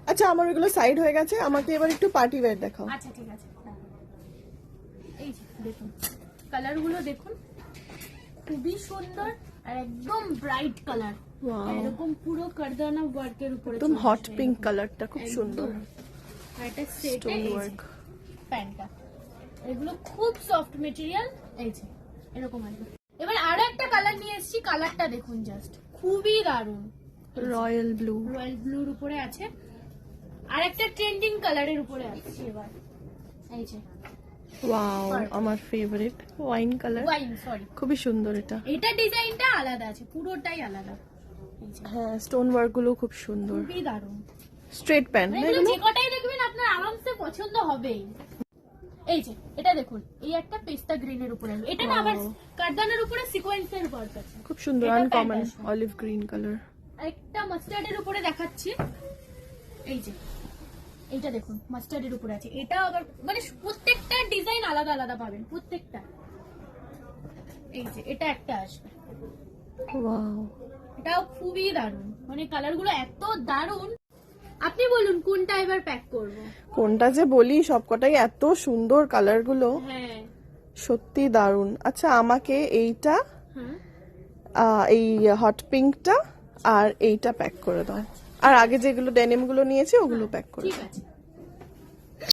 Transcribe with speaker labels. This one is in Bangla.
Speaker 1: আচ্ছা আমার ওগুলো সাইড হয়ে গেছে, আমাকে এবার একটু পার্টি ওয়্যার দেখাও।
Speaker 2: আচ্ছা ঠিক আছে, এই যে দেখুন কালারগুলো দেখুন, খুবই সুন্দর আর একদম ব্রাইট কালার। এরকম পুরো কারদানা ওয়ার্কের উপরে,
Speaker 1: একদম হট পিঙ্ক কালারটা খুব সুন্দর।
Speaker 2: আর এটা সেট
Speaker 1: স্টোন ওয়ার্ক।
Speaker 2: প্যান্টটা, এগুলো খুব সফট মেটেরিয়াল। এই যে এরকম আছে। এবার আরো একটা কালার নিয়ে এসেছি, কালারটা দেখুন জাস্ট, খুবই দারুণ।
Speaker 1: Royal blue.
Speaker 2: রয়্যাল ব্লুর উপরে আছে, আর একটা ট্রেন্ডিং কালারের উপরে আছে এবার। এই যে
Speaker 1: ওয়াও, আমার favourite wine colour.
Speaker 2: Wine, sorry,
Speaker 1: খুবই সুন্দর এটা।
Speaker 2: এটা ডিজাইনটা আলাদা আছে, পুরোটাই আলাদা। এই যে
Speaker 1: হ্যাঁ, স্টোন ওয়ার্ক গুলো খুব সুন্দর।
Speaker 2: খুবই দারুণ।
Speaker 1: স্ট্রেট প্যান্ট না
Speaker 2: এগুলো
Speaker 1: এগুলো?
Speaker 2: যে কটাই দেখবেন আপনার আরামসে পছন্দ হবেই। এই যে এটা দেখুন, এই একটা পেস্তা গ্রিনের উপরে, এটা না আবার কারদানার উপরে সিকোয়েন্সের ওয়ার্ক আছে,
Speaker 1: খুব সুন্দর,
Speaker 2: এটা
Speaker 1: আনকমন
Speaker 2: প্যান্ট আছে।
Speaker 1: Olive green colour.
Speaker 2: একটা মাস্টার্ডের উপরে দেখাচ্ছি, এই যে এইটা দেখুন মাস্টার্ডের উপরে আছে। এটা আবার মানে প্রত্যেকটা ডিজাইন আলাদা আলাদা পাবেন প্রত্যেকটা। এই যে এটা একটা আসবে,
Speaker 1: ওয়াও,
Speaker 2: এটাও খুবই দারুণ, মানে কালারগুলো এত দারুণ। আপনি বলুন কোনটা এবার প্যাক করব?
Speaker 1: কোনটা যে বলি, সবকটাই এত সুন্দর কালার গুলো,
Speaker 2: হ্যাঁ
Speaker 1: সত্যি দারুণ। আচ্ছা আমাকে এইটা,
Speaker 2: হ্যাঁ
Speaker 1: এই হট পিঙ্কটা আর এইটা প্যাক করে দাও, আর আগে যেগুলো ডেনিম গুলো নিয়েছি ওগুলো প্যাক করে
Speaker 2: ঠিক
Speaker 1: দাও।
Speaker 2: আছে।